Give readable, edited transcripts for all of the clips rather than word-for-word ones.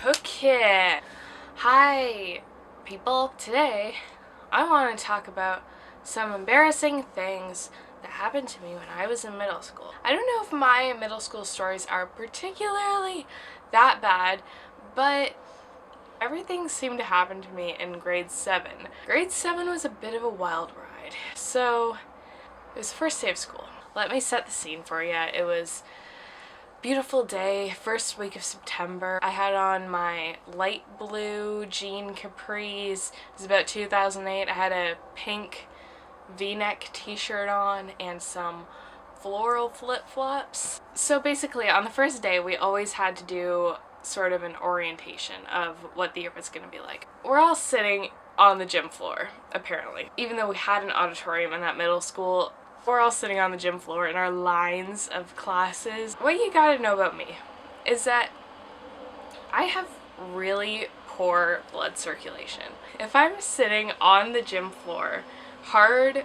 Okay. Hi, people. Today, I want to talk about some embarrassing things that happened to me when I was in middle school. I don't know if my middle school stories are particularly that bad, but everything seemed to happen to me in grade 7. Grade 7 was a bit of a wild ride. So, it was the first day of school. Let me set the scene for you. It was beautiful day, first week of September. I had on my light blue jean capris. It was about 2008. I had a pink v-neck t-shirt on and some floral flip-flops. So basically on the first day we always had to do sort of an orientation of what the year was going to be like. We're all sitting on the gym floor, apparently. Even though we had an auditorium in that middle school, we're all sitting on the gym floor in our lines of classes. What you gotta know about me is that I have really poor blood circulation. If I'm sitting on the gym floor, hard,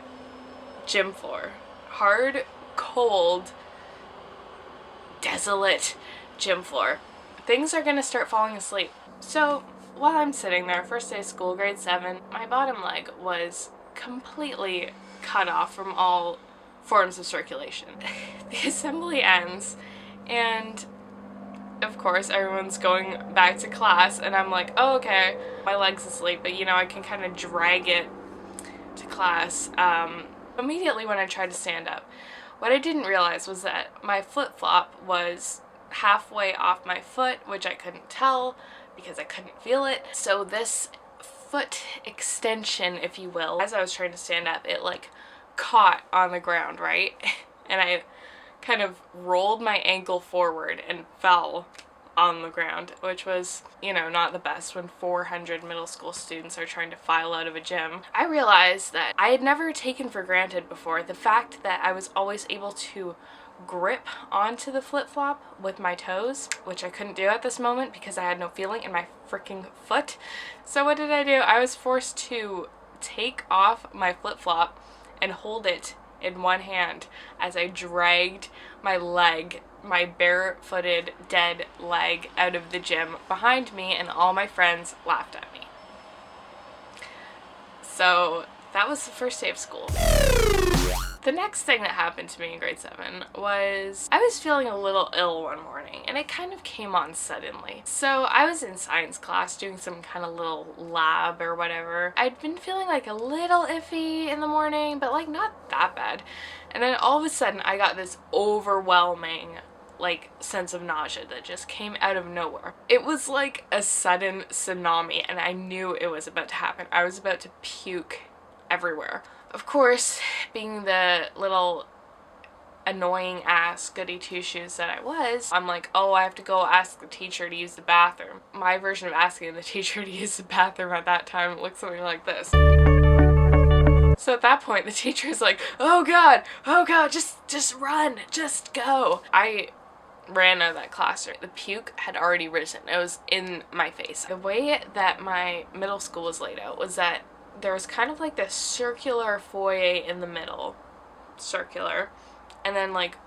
cold, desolate gym floor, things are gonna start falling asleep. So while I'm sitting there, first day of school, grade 7, my bottom leg was completely cut off from all forms of circulation. The assembly ends and of course everyone's going back to class and I'm like, oh okay, my leg's asleep, but you know, I can kind of drag it to class. Immediately when I tried to stand up, what I didn't realize was that my flip-flop was halfway off my foot, which I couldn't tell because I couldn't feel it. So this foot extension, if you will, as I was trying to stand up, it like caught on the ground, right? And I kind of rolled my ankle forward and fell on the ground, which was, you know, not the best when 400 middle school students are trying to file out of a gym. I realized that I had never taken for granted before the fact that I was always able to grip onto the flip-flop with my toes, which I couldn't do at this moment because I had no feeling in my freaking foot. So what did I do? I was forced to take off my flip-flop and hold it in one hand as I dragged my leg, my barefooted dead leg, out of the gym behind me, and all my friends laughed at me. So that was the first day of school. The next thing that happened to me in grade 7 was I was feeling a little ill one morning and it kind of came on suddenly. So I was in science class doing some kind of little lab or whatever. I'd been feeling like a little iffy in the morning, but like not that bad. And then all of a sudden I got this overwhelming like sense of nausea that just came out of nowhere. It was like a sudden tsunami and I knew it was about to happen. I was about to puke everywhere. Of course, being the little annoying ass goody two-shoes that I was, I'm like, oh, I have to go ask the teacher to use the bathroom. My version of asking the teacher to use the bathroom at that time looked something like this. So at that point, the teacher's like, oh god, just run, just go. I ran out of that classroom. The puke had already risen. It was in my face. The way that my middle school was laid out was that there was kind of like this circular foyer in the middle, and then like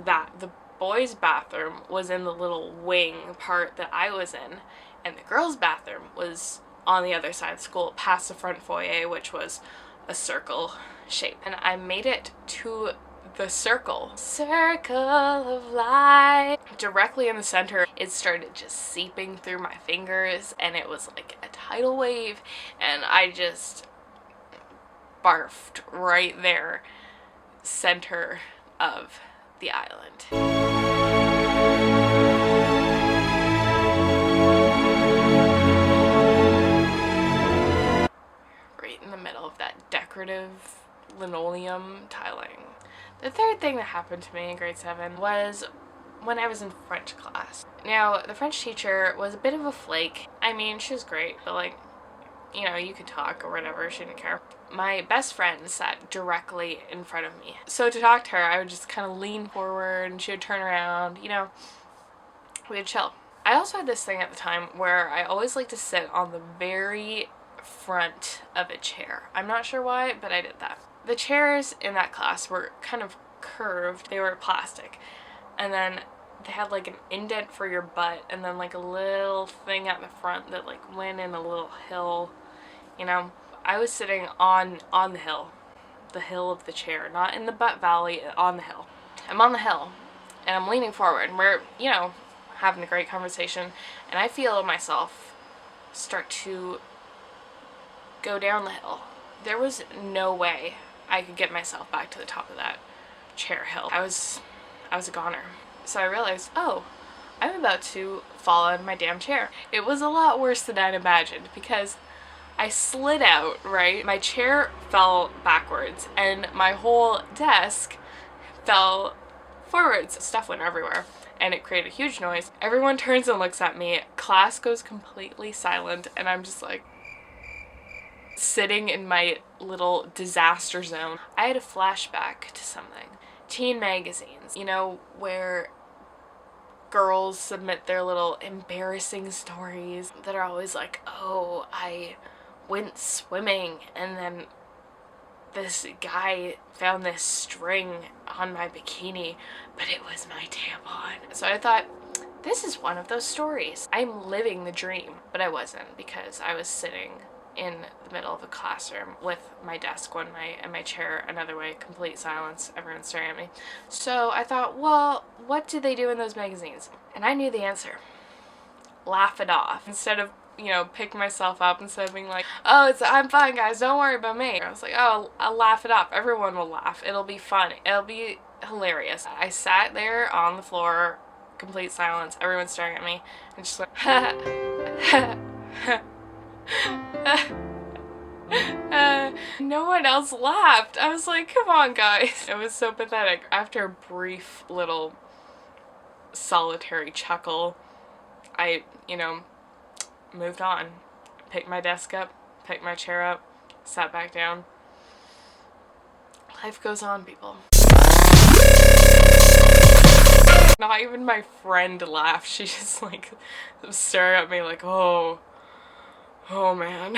that. The boys' bathroom was in the little wing part that I was in, and the girls' bathroom was on the other side of the school, past the front foyer, which was a circle shape. And I made it to the circle of life. Directly in the center, it started just seeping through my fingers and it was like a tidal wave and I just barfed right there, center of the island. Right in the middle of that decorative linoleum tiling. The third thing that happened to me in grade 7 was when I was in French class. Now, the French teacher was a bit of a flake. I mean, she was great, but like, you know, you could talk or whatever, she didn't care. My best friend sat directly in front of me. So to talk to her, I would just kind of lean forward and she would turn around, you know, we would chill. I also had this thing at the time where I always liked to sit on the very front of a chair. I'm not sure why, but I did that. The chairs in that class were kind of curved. They were plastic. and then they had like an indent for your butt, and then like a little thing at the front that like went in a little hill, you know. I was sitting on the hill of the chair, not in the butt valley, on the hill. I'm on the hill, and I'm leaning forward, and we're, you know, having a great conversation, and I feel myself start to go down the hill. There was no way I could get myself back to the top of that chair hill. I was a goner. So I realized, oh, I'm about to fall out of my damn chair. It was a lot worse than I'd imagined, because I slid out, right? My chair fell backwards, and my whole desk fell forwards. Stuff went everywhere, and it created a huge noise. Everyone turns and looks at me. Class goes completely silent, and I'm just like sitting in my little disaster zone. I had a flashback to something. Teen magazines, you know, where girls submit their little embarrassing stories that are always like, oh, I went swimming and then this guy found this string on my bikini, but it was my tampon. So I thought, this is one of those stories. I'm living the dream, but I wasn't, because I was sitting in the middle of a classroom with my desk one way and my chair another way, complete silence, everyone's staring at me. So I thought, well, what did they do in those magazines? And I knew the answer. Laugh it off. Instead of, you know, pick myself up, instead of being like, oh, I'm fine guys, don't worry about me. I was like, oh, I'll laugh it off. Everyone will laugh. It'll be fun. It'll be hilarious. I sat there on the floor, complete silence, everyone's staring at me, and just went, ha ha ha. No one else laughed. I was like, come on guys. It was so pathetic. After a brief little solitary chuckle, I, you know, moved on. Picked my desk up, picked my chair up, sat back down. Life goes on, people. Not even my friend laughed. She just like stared at me like, oh man.